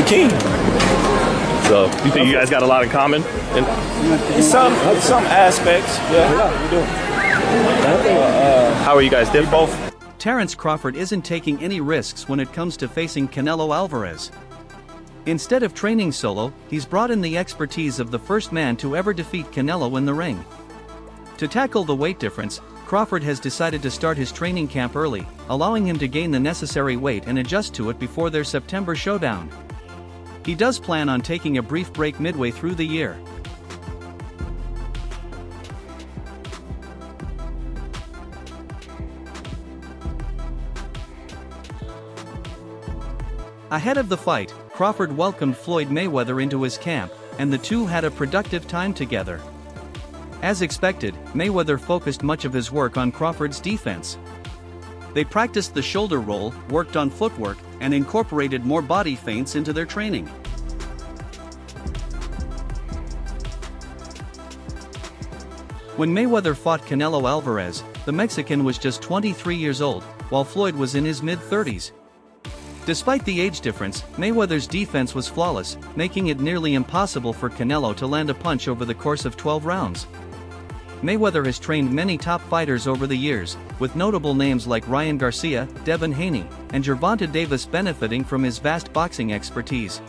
the king. So you think you guys got a lot in common? In some aspects, yeah, we do. How are you guys different? Both. Terence Crawford isn't taking any risks when it comes to facing Canelo Alvarez. Instead of training solo, he's brought in the expertise of the first man to ever defeat Canelo in the ring. To tackle the weight difference, Crawford has decided to start his training camp early, allowing him to gain the necessary weight and adjust to it before their September showdown. He does plan on taking a brief break midway through the year. Ahead of the fight, Crawford welcomed Floyd Mayweather into his camp, and the two had a productive time together. As expected, Mayweather focused much of his work on Crawford's defense. They practiced the shoulder roll, worked on footwork, and incorporated more body feints into their training. When Mayweather fought Canelo Alvarez, the Mexican was just 23 years old, while Floyd was in his mid-30s. Despite the age difference, Mayweather's defense was flawless, making it nearly impossible for Canelo to land a punch over the course of 12 rounds. Mayweather has trained many top fighters over the years, with notable names like Ryan Garcia, Devin Haney, and Gervonta Davis benefiting from his vast boxing expertise.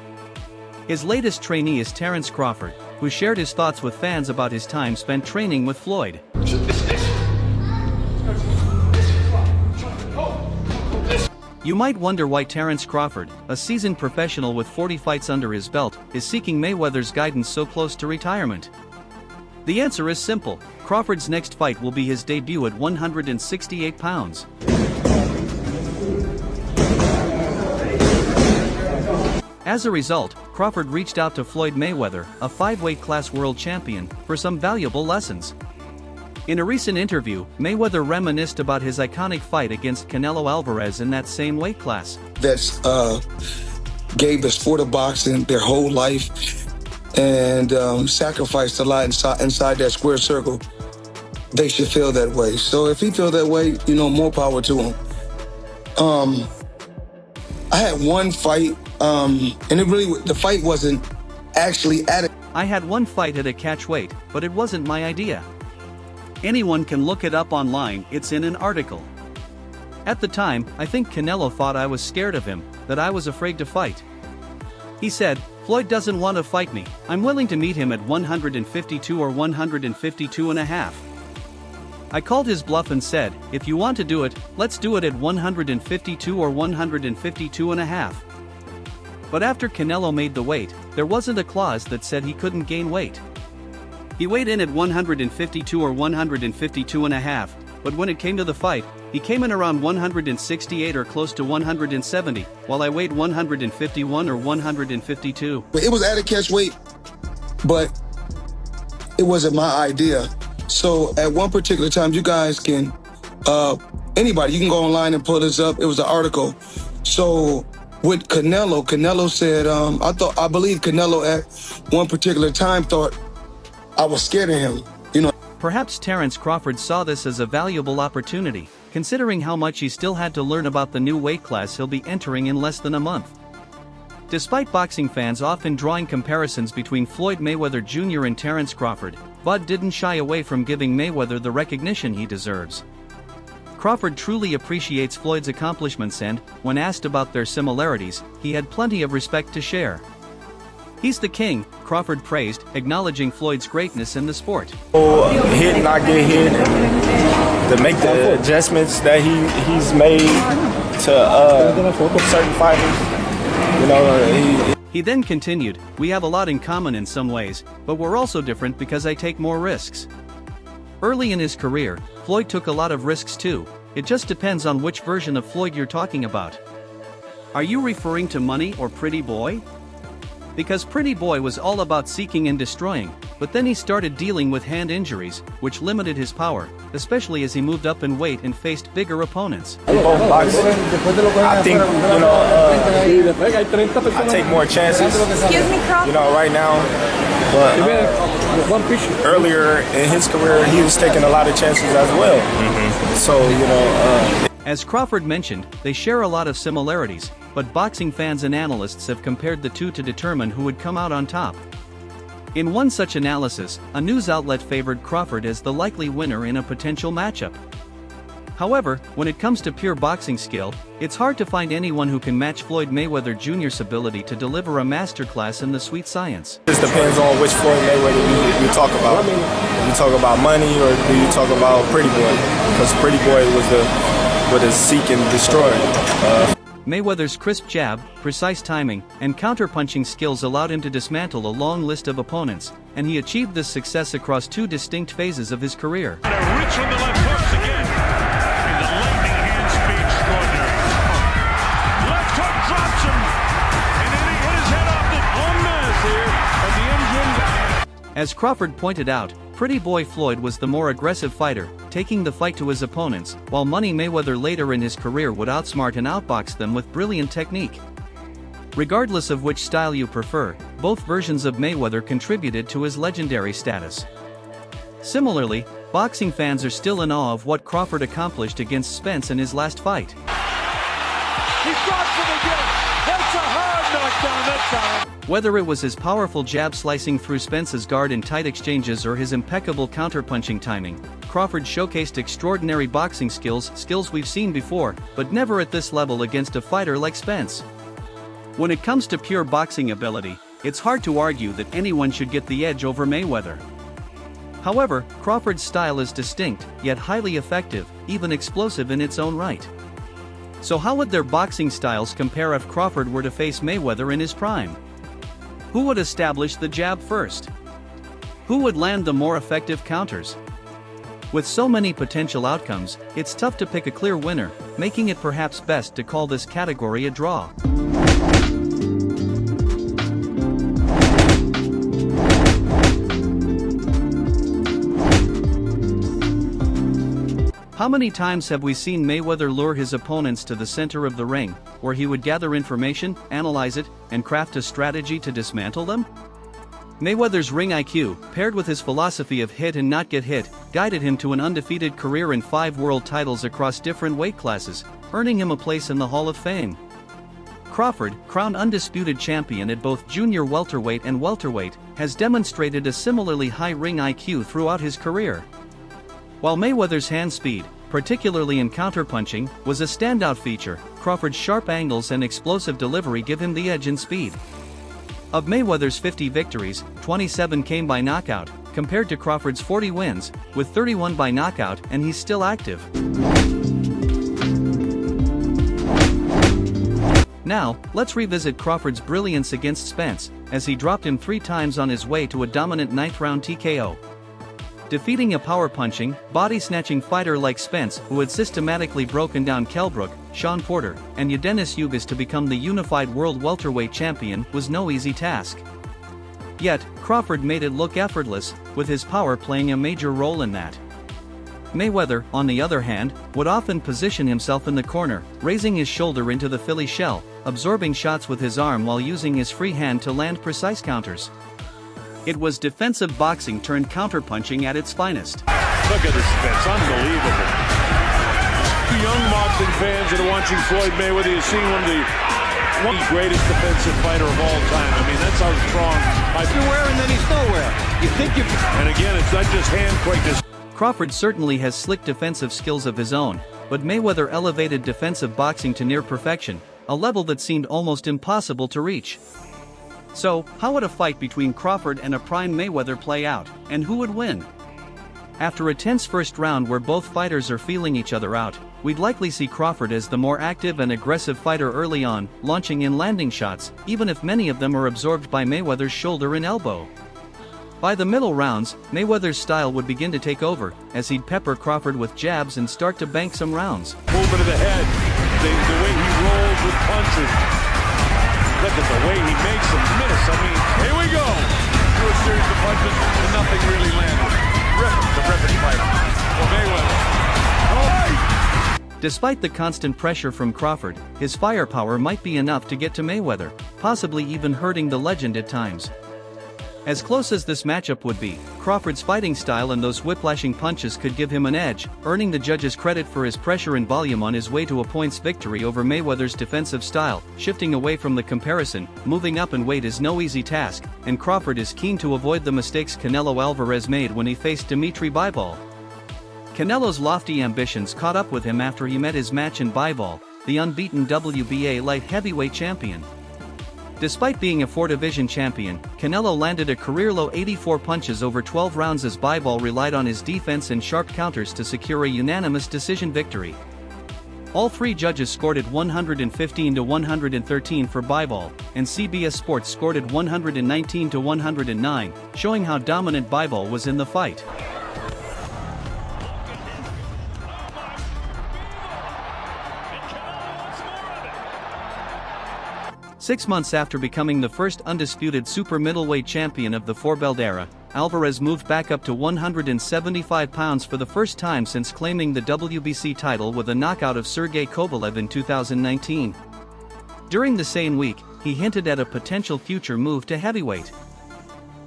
His latest trainee is Terence Crawford, who shared his thoughts with fans about his time spent training with Floyd. You might wonder why Terence Crawford, a seasoned professional with 40 fights under his belt, is seeking Mayweather's guidance so close to retirement. The answer is simple: Crawford's next fight will be his debut at 168 pounds. As a result, Crawford reached out to Floyd Mayweather, a 5-weight class world champion, for some valuable lessons. In a recent interview, Mayweather reminisced about his iconic fight against Canelo Alvarez in that same weight class. That's gave the sport of boxing their whole life and sacrificed a lot inside that square circle. They should feel that way. So if he feels that way, more power to him. I had one fight, and the fight wasn't actually at it. I had one fight at a catch weight, but it wasn't my idea. Anyone can look it up online, it's in an article. At the time, I think Canelo thought I was scared of him, that I was afraid to fight. He said, "Floyd doesn't want to fight me, I'm willing to meet him at 152 or 152 and a half." I called his bluff and said, "If you want to do it, let's do it at 152 or 152 and a half." But after Canelo made the weight, there wasn't a clause that said he couldn't gain weight. He weighed in at 152 or 152 and a half, but when it came to the fight, he came in around 168 or close to 170, while I weighed 151 or 152. It was at a catch weight, but it wasn't my idea. So at one particular time, you guys can, anybody, you can go online and pull this up. It was an article. So with Canelo said, I believe Canelo at one particular time thought I was scared of him, Perhaps Terence Crawford saw this as a valuable opportunity, considering how much he still had to learn about the new weight class he'll be entering in less than a month. Despite boxing fans often drawing comparisons between Floyd Mayweather Jr. and Terence Crawford, Bud didn't shy away from giving Mayweather the recognition he deserves. Crawford truly appreciates Floyd's accomplishments and, when asked about their similarities, he had plenty of respect to share. "He's the king," Crawford praised, acknowledging Floyd's greatness in the sport. Hit, not get hit, to make the adjustments that he's made to certain fighters. He then continued, "We have a lot in common in some ways, but we're also different because I take more risks." Early in his career, Floyd took a lot of risks too. It just depends on which version of Floyd you're talking about. Are you referring to Money or Pretty Boy? Because Pretty Boy was all about seeking and destroying, but then he started dealing with hand injuries, which limited his power, especially as he moved up in weight and faced bigger opponents. Both boxing, I think, I take more chances, Excuse me, Crawford. right now. But earlier in his career, he was taking a lot of chances as well. So, As Crawford mentioned, they share a lot of similarities. but boxing fans and analysts have compared the two to determine who would come out on top. In one such analysis, a news outlet favored Crawford as the likely winner in a potential matchup. However, when it comes to pure boxing skill, it's hard to find anyone who can match Floyd Mayweather Jr.'s ability to deliver a masterclass in the sweet science. It depends on which Floyd Mayweather you talk about. You talk about money, or do you talk about Pretty Boy? Because Pretty Boy was the seek and destroy. Mayweather's crisp jab, precise timing, and counter-punching skills allowed him to dismantle a long list of opponents, and he achieved this success across two distinct phases of his career. And a reach from the left hooks again. And the lightning hand speed extraordinary. Left hook drops him. And then he hit his head off the mass here at the engine. As Crawford pointed out, Pretty Boy Floyd was the more aggressive fighter, taking the fight to his opponents, while Money Mayweather later in his career would outsmart and outbox them with brilliant technique. Regardless of which style you prefer, both versions of Mayweather contributed to his legendary status. Similarly, boxing fans are still in awe of what Crawford accomplished against Spence in his last fight. He drops him again. That's a hard knockdown that time. Whether it was his powerful jab slicing through Spence's guard in tight exchanges or his impeccable counterpunching timing, Crawford showcased extraordinary boxing skills we've seen before, but never at this level against a fighter like Spence. When it comes to pure boxing ability, it's hard to argue that anyone should get the edge over Mayweather. However, Crawford's style is distinct, yet highly effective, even explosive in its own right. So how would their boxing styles compare if Crawford were to face Mayweather in his prime? Who would establish the jab first? Who would land the more effective counters? With so many potential outcomes, it's tough to pick a clear winner, making it perhaps best to call this category a draw. How many times have we seen Mayweather lure his opponents to the center of the ring, where he would gather information, analyze it, and craft a strategy to dismantle them? Mayweather's ring IQ, paired with his philosophy of hit and not get hit, guided him to an undefeated career and 5 world titles across different weight classes, earning him a place in the Hall of Fame. Crawford, crowned undisputed champion at both junior welterweight and welterweight, has demonstrated a similarly high ring IQ throughout his career. While Mayweather's hand speed, particularly in counterpunching, was a standout feature, Crawford's sharp angles and explosive delivery give him the edge in speed. Of Mayweather's 50 victories, 27 came by knockout, compared to Crawford's 40 wins, with 31 by knockout, and he's still active. Now, let's revisit Crawford's brilliance against Spence, as he dropped him 3 times on his way to a dominant 9th-round TKO. Defeating a power-punching, body-snatching fighter like Spence, who had systematically broken down Kell Brook, Sean Porter, and Yadenis Ugas to become the unified world welterweight champion, was no easy task. Yet, Crawford made it look effortless, with his power playing a major role in that. Mayweather, on the other hand, would often position himself in the corner, raising his shoulder into the Philly shell, absorbing shots with his arm while using his free hand to land precise counters. It was defensive boxing turned counterpunching at its finest. Look at this Spence, unbelievable. The young boxing fans that are watching Floyd Mayweather, you're seeing one of the greatest defensive fighter of all time. I mean, that's how strong. You're wearing, then he's nowhere. You think you. And again, it's not just hand quickness. Crawford certainly has slick defensive skills of his own, but Mayweather elevated defensive boxing to near perfection, a level that seemed almost impossible to reach. So, how would a fight between Crawford and a prime Mayweather play out, and who would win? After a tense first round where both fighters are feeling each other out, we'd likely see Crawford as the more active and aggressive fighter early on, launching in landing shots, even if many of them are absorbed by Mayweather's shoulder and elbow. By the middle rounds, Mayweather's style would begin to take over, as he'd pepper Crawford with jabs and start to bank some rounds. Movement of the head, the way he rolls with punches. Look at the way he makes them miss. I mean, here we go. Through a series of punches and nothing really landed. Terrific fighter. Well, Mayweather. Oh. Despite the constant pressure from Crawford, his firepower might be enough to get to Mayweather, possibly even hurting the legend at times. As close as this matchup would be, Crawford's fighting style and those whiplashing punches could give him an edge, earning the judges credit for his pressure and volume on his way to a points victory over Mayweather's defensive style. Shifting away from the comparison, moving up in weight is no easy task, and Crawford is keen to avoid the mistakes Canelo Alvarez made when he faced Dimitri Bivol. Canelo's lofty ambitions caught up with him after he met his match in Bivol, the unbeaten WBA light heavyweight champion. Despite being a 4-division champion, Canelo landed a career-low 84 punches over 12 rounds as Bivol relied on his defense and sharp counters to secure a unanimous decision victory. All three judges scored it 115-113 for Bivol, and CBS Sports scored it 119-109, showing how dominant Bivol was in the fight. 6 months after becoming the first undisputed super middleweight champion of the four-belt era, Alvarez moved back up to 175 pounds for the first time since claiming the WBC title with a knockout of Sergey Kovalev in 2019. During the same week, he hinted at a potential future move to heavyweight.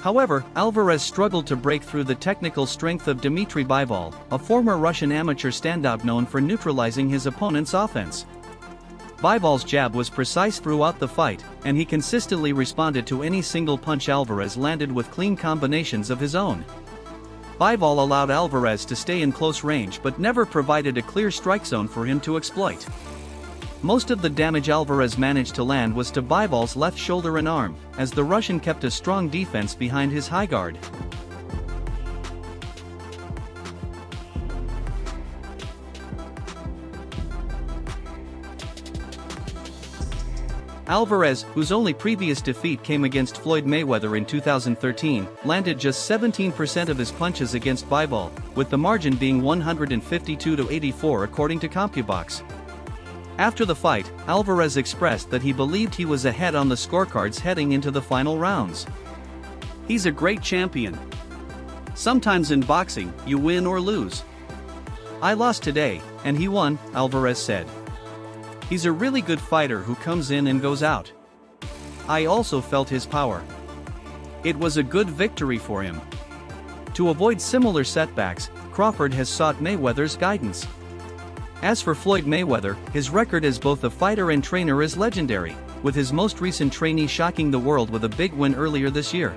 However, Alvarez struggled to break through the technical strength of Dimitri Bivol, a former Russian amateur standout known for neutralizing his opponent's offense. Bivol's jab was precise throughout the fight, and he consistently responded to any single punch Alvarez landed with clean combinations of his own. Bivol allowed Alvarez to stay in close range but never provided a clear strike zone for him to exploit. Most of the damage Alvarez managed to land was to Bivol's left shoulder and arm, as the Russian kept a strong defense behind his high guard. Alvarez, whose only previous defeat came against Floyd Mayweather in 2013, landed just 17% of his punches against Bivol, with the margin being 152-84 according to CompuBox. After the fight, Alvarez expressed that he believed he was ahead on the scorecards heading into the final rounds. "He's a great champion. Sometimes in boxing, you win or lose. I lost today, and he won," Alvarez said. "He's a really good fighter who comes in and goes out. I also felt his power. It was a good victory for him." To avoid similar setbacks, Crawford has sought Mayweather's guidance. As for Floyd Mayweather, his record as both a fighter and trainer is legendary, with his most recent trainee shocking the world with a big win earlier this year.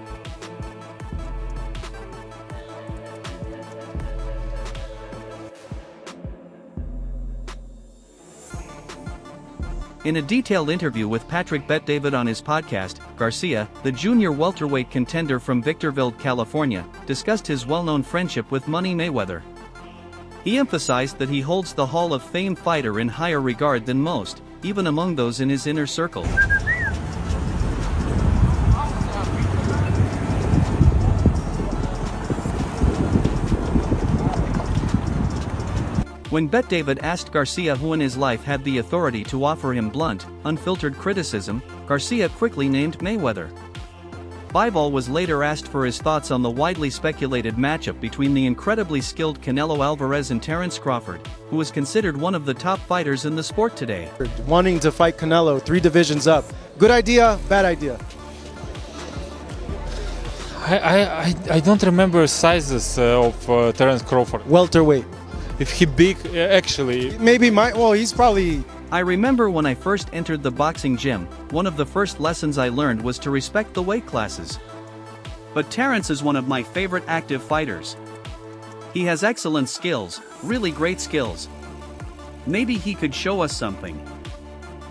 In a detailed interview with Patrick Bet-David on his podcast, Garcia, the junior welterweight contender from Victorville, California, discussed his well-known friendship with Money Mayweather. He emphasized that he holds the Hall of Fame fighter in higher regard than most, even among those in his inner circle. When Bet-David asked Garcia who in his life had the authority to offer him blunt, unfiltered criticism, Garcia quickly named Mayweather. Bivol was later asked for his thoughts on the widely speculated matchup between the incredibly skilled Canelo Alvarez and Terence Crawford, who is considered one of the top fighters in the sport today. Wanting to fight Canelo 3 divisions up. Good idea, bad idea? I don't remember sizes of Terence Crawford. Welterweight. If he big, actually. Maybe he's probably... I remember when I first entered the boxing gym, one of the first lessons I learned was to respect the weight classes. But Terence is one of my favorite active fighters. He has excellent skills, really great skills. Maybe he could show us something.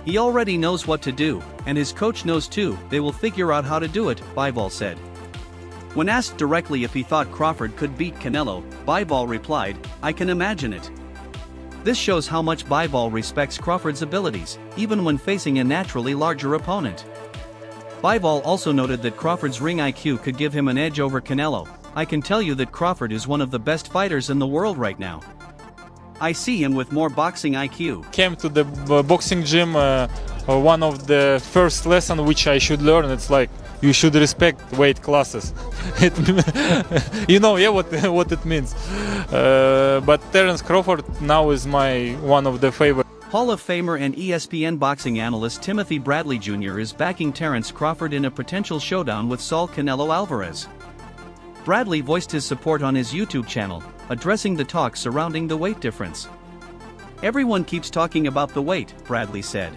He already knows what to do, and his coach knows too. They will figure out how to do it, Bivol said. When asked directly if he thought Crawford could beat Canelo, Bivol replied, "I can imagine it." This shows how much Bivol respects Crawford's abilities, even when facing a naturally larger opponent. Bivol also noted that Crawford's ring IQ could give him an edge over Canelo. "I can tell you that Crawford is one of the best fighters in the world right now. I see him with more boxing IQ." Came to the boxing gym, one of the first lessons which I should learn, it's like, you should respect weight classes. You know, yeah, what it means. But Terence Crawford now is one of the favorite. Hall of Famer and ESPN boxing analyst Timothy Bradley Jr. is backing Terence Crawford in a potential showdown with Saul Canelo Alvarez. Bradley voiced his support on his YouTube channel, addressing the talk surrounding the weight difference. "Everyone keeps talking about the weight," Bradley said.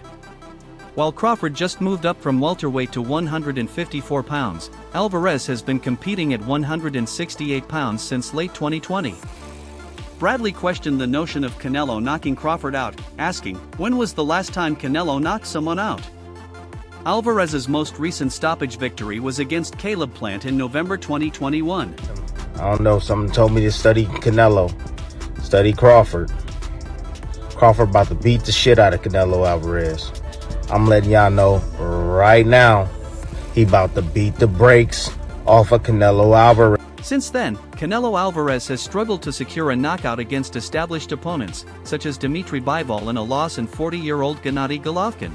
While Crawford just moved up from welterweight to 154 pounds, Alvarez has been competing at 168 pounds since late 2020. Bradley questioned the notion of Canelo knocking Crawford out, asking, "When was the last time Canelo knocked someone out?" Alvarez's most recent stoppage victory was against Caleb Plant in November 2021. I don't know, someone told me to study Canelo, study Crawford. Crawford about to beat the shit out of Canelo Alvarez. I'm letting y'all know right now, he about to beat the brakes off of Canelo Alvarez. Since then, Canelo Alvarez has struggled to secure a knockout against established opponents, such as Dmitry Bivol in a loss and 40-year-old Gennady Golovkin.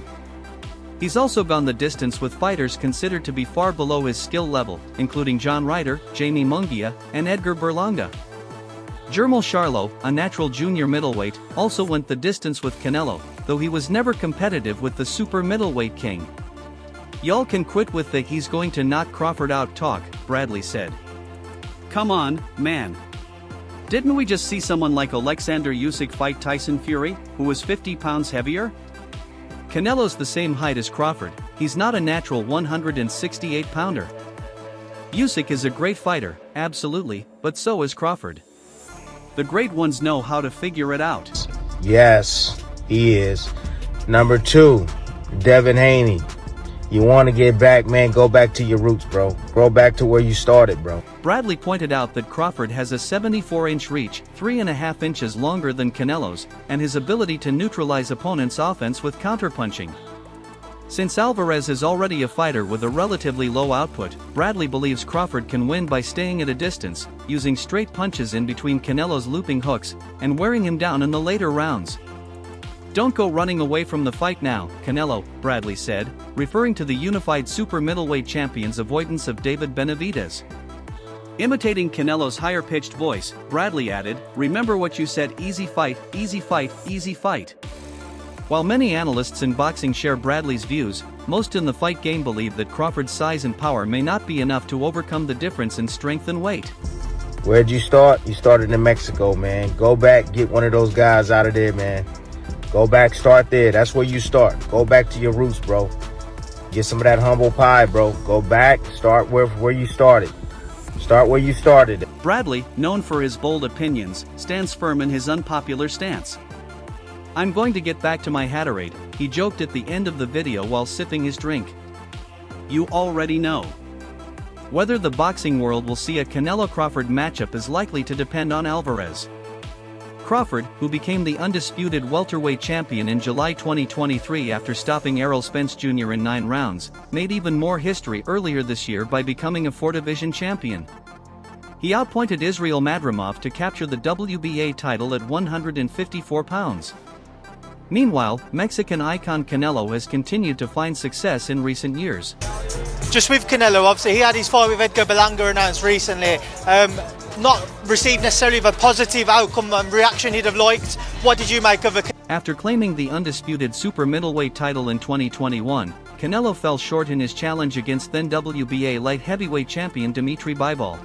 He's also gone the distance with fighters considered to be far below his skill level, including John Ryder, Jamie Munguia, and Edgar Berlanga. Jermall Charlo, a natural junior middleweight, also went the distance with Canelo, though he was never competitive with the super middleweight king. "Y'all can quit with the 'he's going to knock Crawford out' talk," Bradley said. "Come on, man. Didn't we just see someone like Alexander Usyk fight Tyson Fury, who was 50 pounds heavier? Canelo's the same height as Crawford, he's not a natural 168-pounder. Usyk is a great fighter, absolutely, but so is Crawford. The great ones know how to figure it out." Yes, he is. Number 2, Devin Haney. You want to get back, man, go back to your roots, bro. Go back to where you started, bro. Bradley pointed out that Crawford has a 74-inch reach, 3.5 inches longer than Canelo's, and his ability to neutralize opponents' offense with counterpunching. Since Alvarez is already a fighter with a relatively low output, Bradley believes Crawford can win by staying at a distance, using straight punches in between Canelo's looping hooks, and wearing him down in the later rounds. "Don't go running away from the fight now, Canelo," Bradley said, referring to the unified super middleweight champion's avoidance of David Benavidez. Imitating Canelo's higher-pitched voice, Bradley added, "Remember what you said, easy fight, easy fight, easy fight." While many analysts in boxing share Bradley's views, most in the fight game believe that Crawford's size and power may not be enough to overcome the difference in strength and weight. Where'd you start? You started in Mexico, man. Go back, get one of those guys out of there, man. Go back, start there. That's where you start. Go back to your roots, bro. Get some of that humble pie, bro. Go back, start where you started. Start where you started. Bradley, known for his bold opinions, stands firm in his unpopular stance. "I'm going to get back to my Haterade," he joked at the end of the video while sipping his drink. You already know. Whether the boxing world will see a Canelo-Crawford matchup is likely to depend on Alvarez. Crawford, who became the undisputed welterweight champion in July 2023 after stopping Errol Spence Jr. in 9 rounds, made even more history earlier this year by becoming a 4-division champion. He outpointed Israel Madrimov to capture the WBA title at 154 pounds. Meanwhile, Mexican icon Canelo has continued to find success in recent years. Just with Canelo, obviously he had his fight with Edgar Berlanga announced recently. Not received necessarily the positive outcome and reaction he'd have liked. What did you make of it? After claiming the undisputed super middleweight title in 2021, Canelo fell short in his challenge against then WBA light heavyweight champion Dmitry Bivol.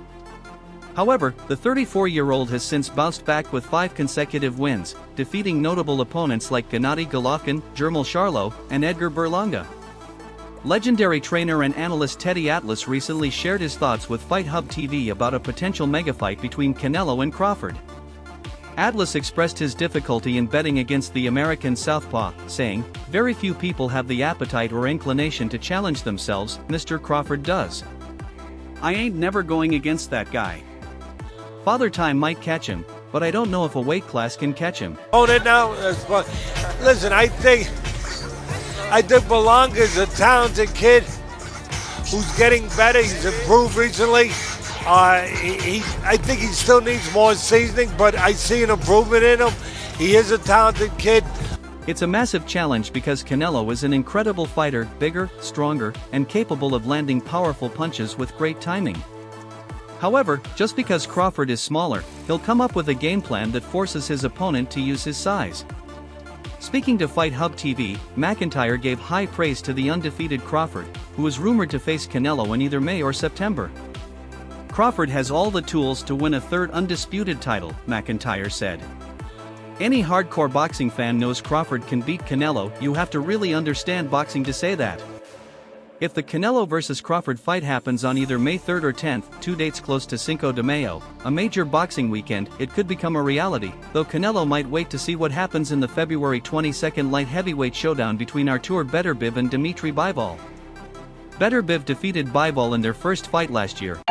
However, the 34-year-old has since bounced back with 5 consecutive wins, defeating notable opponents like Gennady Golovkin, Jermall Charlo, and Edgar Berlanga. Legendary trainer and analyst Teddy Atlas recently shared his thoughts with Fight Hub TV about a potential megafight between Canelo and Crawford. Atlas expressed his difficulty in betting against the American southpaw, saying, "Very few people have the appetite or inclination to challenge themselves, Mr. Crawford does. I ain't never going against that guy. Father Time might catch him, but I don't know if a weight class can catch him." Own it now. Listen, I think Berlanga's a talented kid who's getting better. He's improved recently. I think he still needs more seasoning, but I see an improvement in him. He is a talented kid. It's a massive challenge because Canelo is an incredible fighter, bigger, stronger, and capable of landing powerful punches with great timing. However, just because Crawford is smaller, he'll come up with a game plan that forces his opponent to use his size. Speaking to Fight Hub TV, McIntyre gave high praise to the undefeated Crawford, who is rumored to face Canelo in either May or September. Crawford has all the tools to win a third undisputed title, McIntyre said. Any hardcore boxing fan knows Crawford can beat Canelo. You have to really understand boxing to say that. If the Canelo vs Crawford fight happens on either May 3rd or 10th, 2 dates close to Cinco de Mayo, a major boxing weekend, it could become a reality, though Canelo might wait to see what happens in the February 22nd light heavyweight showdown between Artur Beterbiev and Dimitri Bivol. Beterbiev defeated Bivol in their first fight last year.